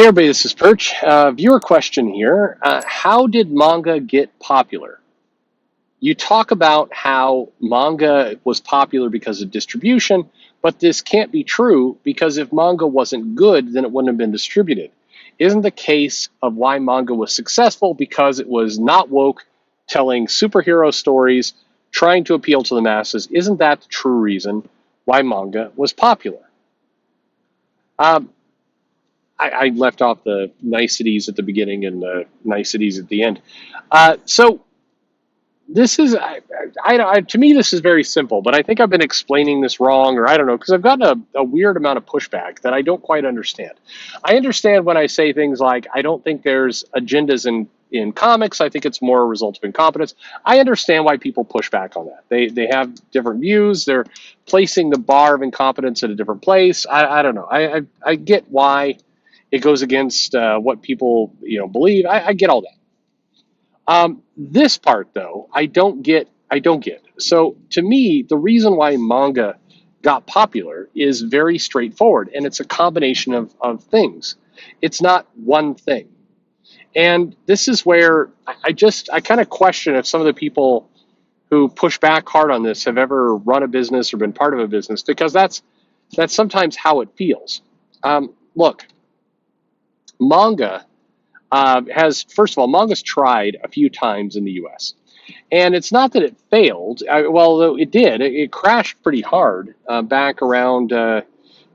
Hey everybody, this is Perch. Viewer question here. How did manga get popular? You talk about how manga was popular because of distribution, but this can't be true because if manga wasn't good, then it wouldn't have been distributed. Isn't the case of why manga was successful because it was not woke, telling superhero stories, trying to appeal to the masses? Isn't that the true reason why manga was popular? Um, I left off the niceties at the beginning and the niceties at the end. So this is, to me, this is very simple, but I think I've been explaining this wrong, or I don't know, because I've gotten a weird amount of pushback that I don't quite understand. I understand when I say things like, I don't think there's agendas in comics. I think it's more a result of incompetence. I understand why people push back on that. They have different views. They're placing the bar of incompetence at a different place. I don't know. I get why it goes against what people believe. I get all that. This part though, I don't get. So to me, the reason why manga got popular is very straightforward, and it's a combination of things. It's not one thing. And this is where I kind of question if some of the people who push back hard on this have ever run a business or been part of a business, because that's sometimes how it feels. Look, manga first of all, manga's tried a few times in the U.S. And it's not that it failed. Well, it did. It crashed pretty hard back around, I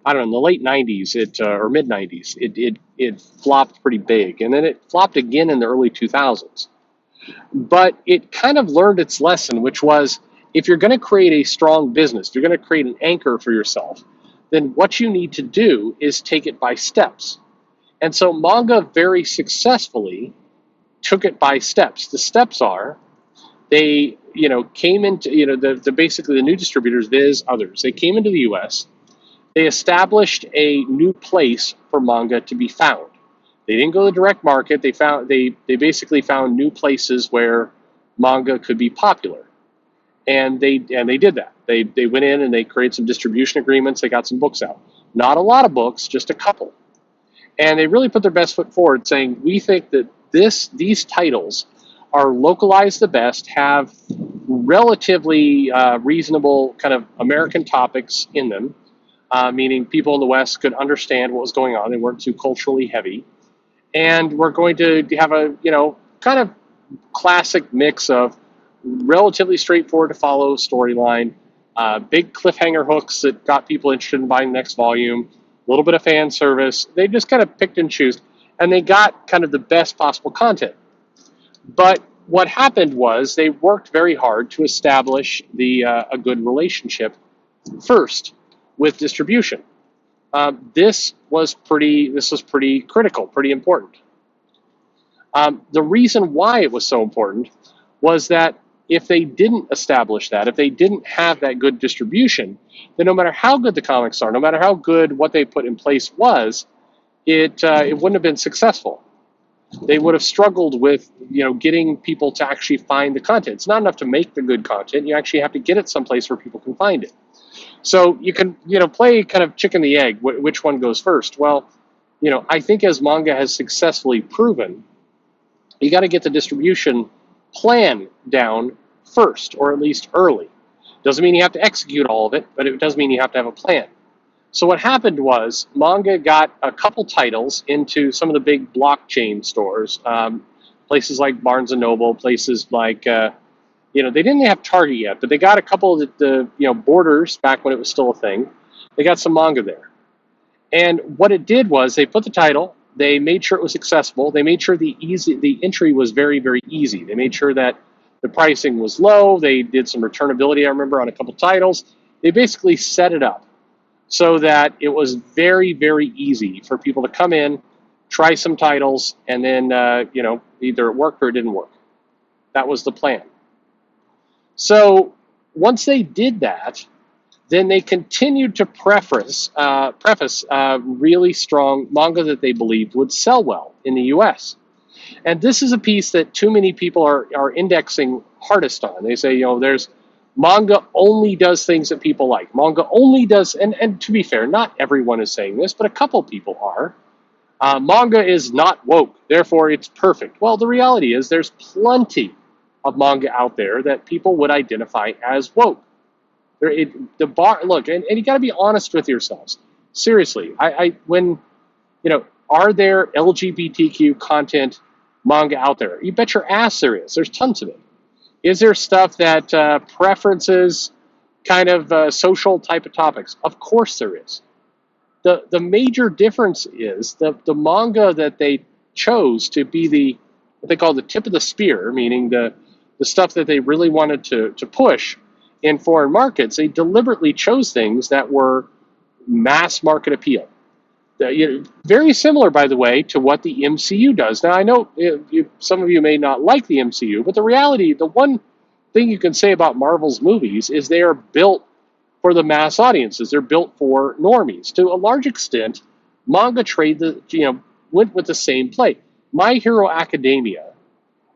don't know, in the late 90s or mid 90s. It flopped pretty big. And then it flopped again in the early 2000s. But it kind of learned its lesson, which was if you're going to create a strong business, if you're going to create an anchor for yourself, then what you need to do is take it by steps. And so manga very successfully took it by steps. The steps are they, came into, basically the new distributors, Viz, others. They came into the U.S. They established a new place for manga to be found. They didn't go to the direct market. They basically found new places where manga could be popular, and they did that. They went in and they created some distribution agreements. They got some books out. Not a lot of books, just a couple. And they really put their best foot forward, saying, we think that these titles are localized the best, have relatively reasonable kind of American topics in them, meaning people in the West could understand what was going on. They weren't too culturally heavy. And we're going to have a, kind of classic mix of relatively straightforward to follow storyline, big cliffhanger hooks that got people interested in buying the next volume, a little bit of fan service. They just kind of picked and chose, and they got kind of the best possible content. But what happened was they worked very hard to establish a good relationship first with distribution. This was pretty critical, pretty important. The reason why it was so important was that if they didn't establish that, if they didn't have that good distribution, then no matter how good the comics are, no matter how good what they put in place was, it wouldn't have been successful. They would have struggled with getting people to actually find the content. It's not enough to make the good content. You actually have to get it someplace where people can find it. So you can play kind of chicken the egg, which one goes first. Well, I think as manga has successfully proven, you got to get the distribution plan down first, or at least early. Doesn't mean you have to execute all of it, but it does mean you have to have a plan. So what happened was manga got a couple titles into some of the big blockchain stores, places like Barnes & Noble, places like, they didn't have Target yet, but they got a couple of the Borders back when it was still a thing. They got some manga there. And what it did was they put the title, they made sure it was accessible, they made sure the entry was very, very easy. They made sure that the pricing was low, they did some returnability, I remember, on a couple titles. They basically set it up so that it was very, very easy for people to come in, try some titles, and then, either it worked or it didn't work. That was the plan. So once they did that, then they continued to preface really strong manga that they believed would sell well in the U.S. And this is a piece that too many people are indexing hardest on. They say, there's manga only does things that people like. Manga only does, and to be fair, not everyone is saying this, but a couple people are. Manga is not woke, therefore it's perfect. Well, the reality is there's plenty of manga out there that people would identify as woke. The bar, look, and you got to be honest with yourselves. Seriously, are there LGBTQ content manga out there? You bet your ass there is. There's tons of it. Is there stuff that preferences kind of social type of topics? Of course there is. The major difference is the manga that they chose to be what they call the tip of the spear, meaning the stuff that they really wanted to push in foreign markets. They deliberately chose things that were mass market appeal. Very similar, by the way, to what the MCU does. Now, I know some of you may not like the MCU, but the one thing you can say about Marvel's movies is they are built for the mass audiences. They're built for normies. To a large extent, manga went with the same play. My Hero Academia,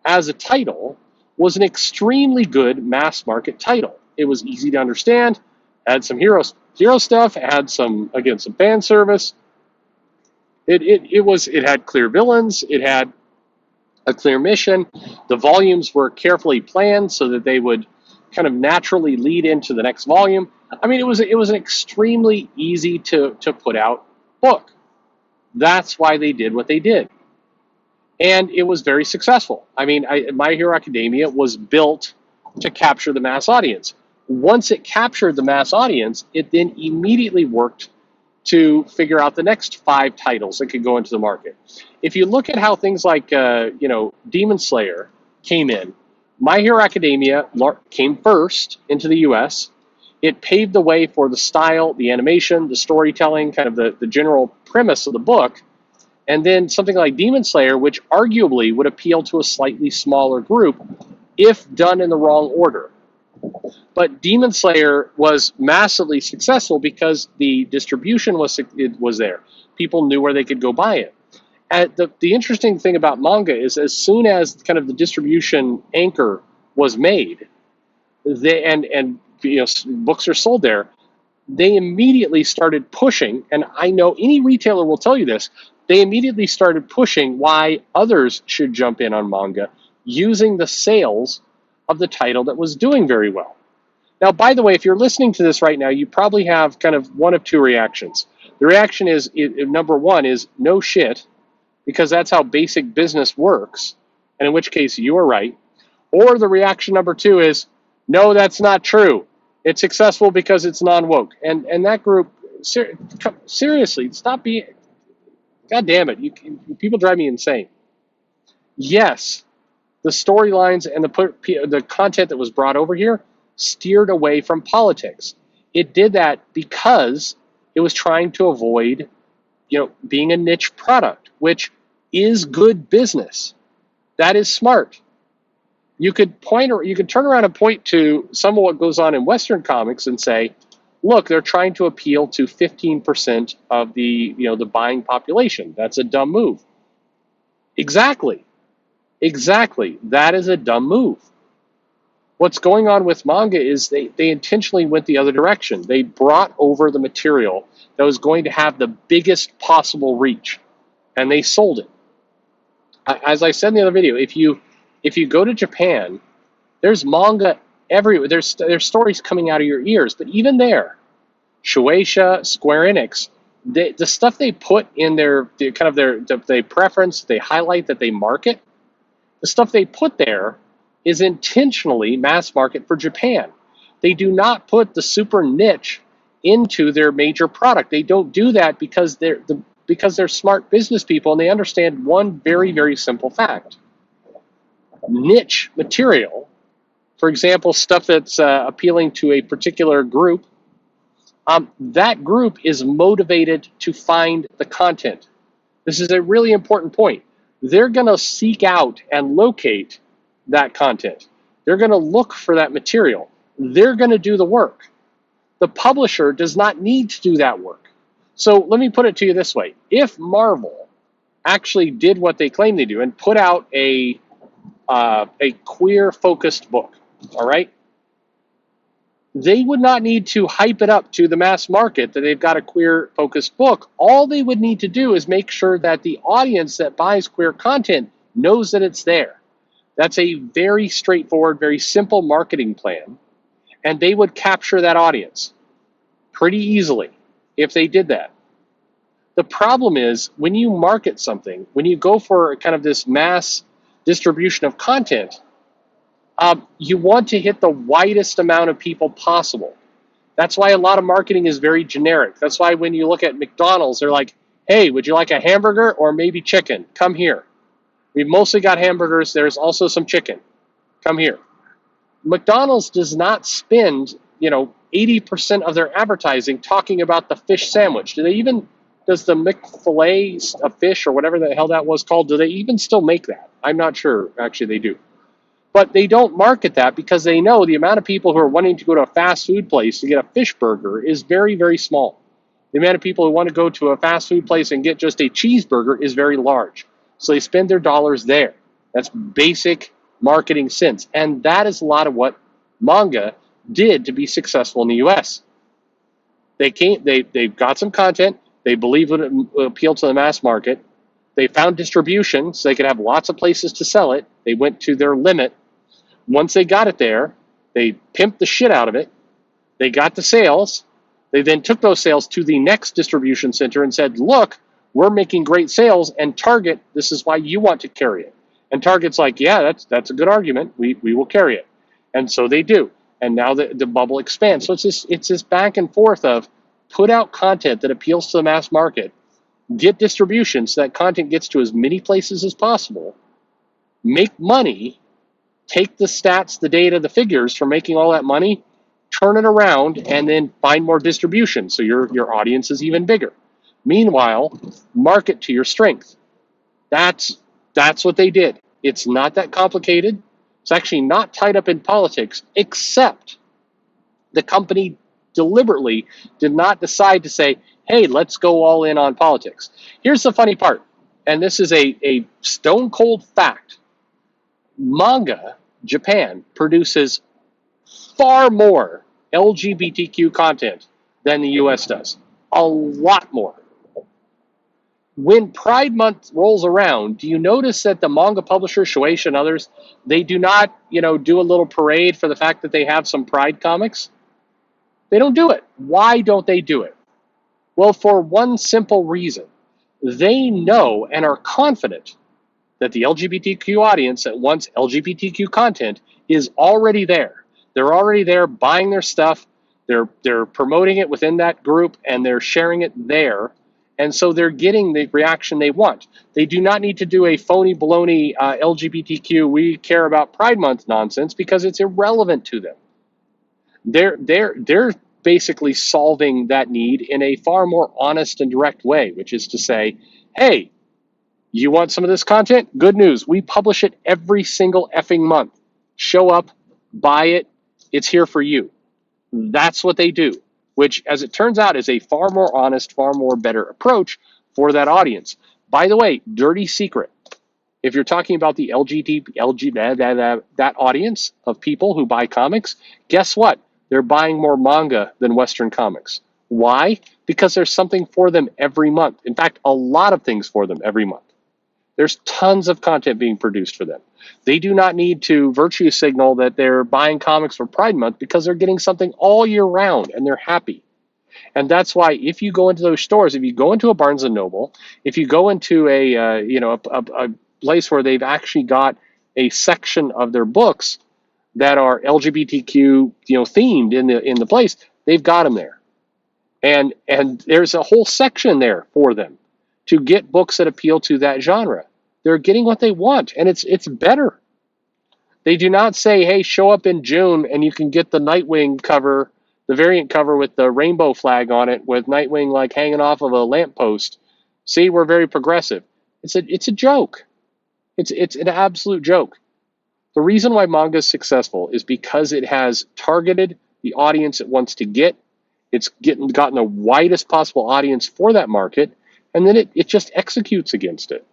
as a title, was an extremely good mass market title. It was easy to understand, had some hero stuff, had some fan service. It had clear villains. It had a clear mission. The volumes were carefully planned so that they would kind of naturally lead into the next volume. I mean, it was an extremely easy to put out book. That's why they did what they did, and it was very successful. I mean, My Hero Academia was built to capture the mass audience. Once it captured the mass audience, it then immediately worked to figure out the next 5 titles that could go into the market. If you look at how things like Demon Slayer came in, My Hero Academia came first into the US. It paved the way for the style, the animation, the storytelling, kind of the general premise of the book. And then something like Demon Slayer, which arguably would appeal to a slightly smaller group if done in the wrong order. But Demon Slayer was massively successful because the distribution was there. People knew where they could go buy it. And the interesting thing about manga is as soon as kind of the distribution anchor was made, books are sold there, they immediately started pushing, and I know any retailer will tell you this, they immediately started pushing why others should jump in on manga using the sales of the title that was doing very well. Now, by the way, if you're listening to this right now, you probably have kind of one of 2 reactions. The reaction is, number one is no shit, because that's how basic business works, and in which case you are right. Or the reaction number 2 is, no, that's not true. It's successful because it's non-woke. And that group, seriously, stop being, God damn it, people drive me insane. Yes, the storylines and the content that was brought over here steered away from politics. It did that because it was trying to avoid, being a niche product, which is good business. That is smart. You could turn around and point to some of what goes on in Western comics and say, look, they're trying to appeal to 15% of the buying population. That's a dumb move. Exactly. That is a dumb move. What's going on with manga is they intentionally went the other direction. They brought over the material that was going to have the biggest possible reach, and they sold it. As I said in the other video, if you go to Japan, there's manga everywhere. There's stories coming out of your ears, but even there, Shueisha, Square Enix, the stuff they put in their preference, they highlight, that they market, the stuff they put there is intentionally mass market for Japan. They do not put the super niche into their major product. They don't do that because they're smart business people, and they understand one very, very simple fact. Niche material, for example, stuff that's appealing to a particular group, that group is motivated to find the content. This is a really important point. They're going to seek out and locate that content. They're going to look for that material. They're going to do the work. The publisher does not need to do that work. So let me put it to you this way. If Marvel actually did what they claim they do and put out a queer-focused book, all right? They would not need to hype it up to the mass market that they've got a queer focused book. All they would need to do is make sure that the audience that buys queer content knows that it's there. That's a very straightforward, very simple marketing plan, and they would capture that audience pretty easily if they did that. The problem is when you market something, when you go for kind of this mass distribution of content, you want to hit the widest amount of people possible. That's why a lot of marketing is very generic. That's why when you look at McDonald's, they're like, hey, would you like a hamburger or maybe chicken? Come here. We've mostly got hamburgers. There's also some chicken. Come here. McDonald's does not spend, 80% of their advertising talking about the fish sandwich. Does the McFilet of fish or whatever the hell that was called, do they even still make that? I'm not sure. Actually, they do. But they don't market that because they know the amount of people who are wanting to go to a fast food place to get a fish burger is very, very small. The amount of people who want to go to a fast food place and get just a cheeseburger is very large. So they spend their dollars there. That's basic marketing sense. And that is a lot of what Manga did to be successful in the US. They've got some content. They believe it would appeal to the mass market. They found distribution so they could have lots of places to sell it. They went to their limit. Once they got it there, they pimped the shit out of it. They got the sales. They then took those sales to the next distribution center and said, look, we're making great sales, and Target, this is why you want to carry it. And Target's like, yeah, that's a good argument. We will carry it. And so they do. And now the bubble expands. So it's this back and forth of put out content that appeals to the mass market, get distribution so that content gets to as many places as possible, make money, take the stats, the data, the figures from making all that money, turn it around, and then find more distribution so your audience is even bigger. Meanwhile, market to your strength. That's what they did. It's not that complicated. It's actually not tied up in politics, except the company deliberately did not decide to say, hey, let's go all in on politics. Here's the funny part, and this is a stone cold fact. Manga, Japan, produces far more LGBTQ content than the US does. A lot more. When Pride Month rolls around, do you notice that the manga publishers, Shueisha and others, they do not, do a little parade for the fact that they have some Pride comics? They don't do it. Why don't they do it? Well, for one simple reason. They know and are confident that the LGBTQ audience that wants LGBTQ content is already there. They're already there buying their stuff. They're promoting it within that group, and they're sharing it there. And so they're getting the reaction they want. They do not need to do a phony baloney LGBTQ, we care about Pride Month nonsense because it's irrelevant to them. They're basically solving that need in a far more honest and direct way, which is to say, hey, you want some of this content? Good news. We publish it every single effing month. Show up, buy it. It's here for you. That's what they do, which, as it turns out, is a far more honest, far more better approach for that audience. By the way, dirty secret. If you're talking about the that audience of people who buy comics, guess what? They're buying more manga than Western comics. Why? Because there's something for them every month. In fact, a lot of things for them every month. There's tons of content being produced for them. They do not need to virtue signal that they're buying comics for Pride Month because they're getting something all year round and they're happy. And that's why if you go into those stores, if you go into a Barnes & Noble, if you go into a place where they've actually got a section of their books that are LGBTQ themed in the place, they've got them there. And there's a whole section there for them to get books that appeal to that genre. They're getting what they want, and it's better. They do not say, hey, show up in June and you can get the Nightwing cover, the variant cover with the rainbow flag on it with Nightwing like hanging off of a lamppost. See, we're very progressive. It's a joke. It's an absolute joke. The reason why manga is successful is because it has targeted the audience it wants to get. It's gotten the widest possible audience for that market, and then it just executes against it.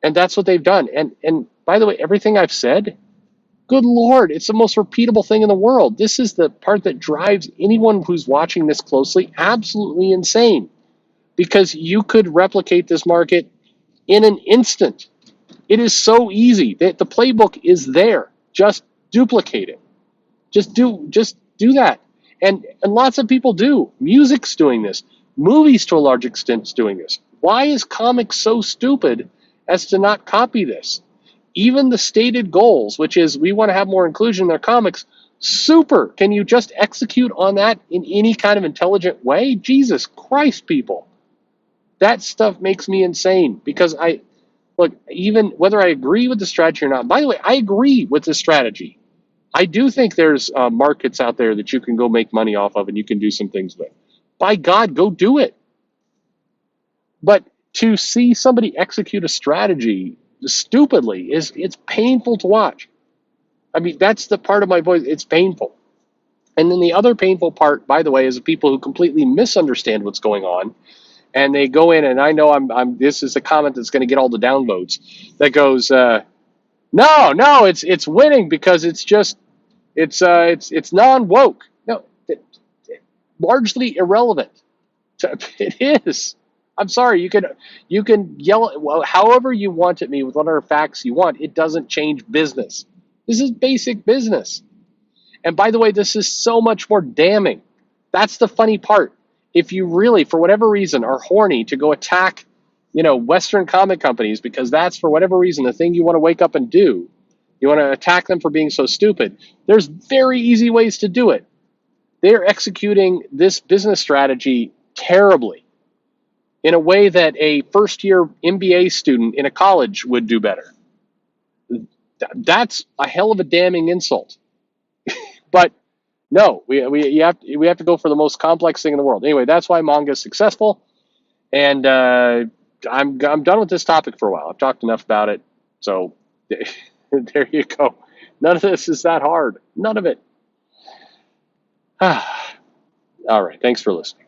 And that's what they've done. And by the way, everything I've said Good Lord, it's the most repeatable thing in the world. This is the part that drives anyone who's watching this closely absolutely insane, because you could replicate this market in an instant. It is so easy. The playbook is there. Just duplicate it. Just do that. And lots of people do. Music's doing this. Movies to a large extent is doing this. Why is comics so stupid as to not copy this? Even the stated goals, which is we want to have more inclusion in their comics, super. Can you just execute on that in any kind of intelligent way? Jesus Christ, people. That stuff makes me insane, because I look, even whether I agree with the strategy or not. By the way, I agree with the strategy. I do think there's markets out there that you can go make money off of and you can do some things with. By God, go do it. But to see somebody execute a strategy stupidly it's painful to watch. I mean, that's the part of my voice. It's painful. And then the other painful part, by the way, is the people who completely misunderstand what's going on, and they go in, and I know I'm this is the comment that's going to get all the downvotes, that goes, no, it's winning because it's non woke. No, largely irrelevant. It is. I'm sorry. You can yell however you want at me with whatever facts you want. It doesn't change business. This is basic business. And by the way, this is so much more damning. That's the funny part. If you really, for whatever reason, are horny to go attack, Western comic companies, because that's, for whatever reason, the thing you want to wake up and do, you want to attack them for being so stupid, there's very easy ways to do it. They're executing this business strategy terribly, in a way that a first-year MBA student in a college would do better. That's a hell of a damning insult. But no, we have to go for the most complex thing in the world. Anyway, that's why manga is successful, and I'm done with this topic for a while. I've talked enough about it, so there you go. None of this is that hard. None of it. All right. Thanks for listening.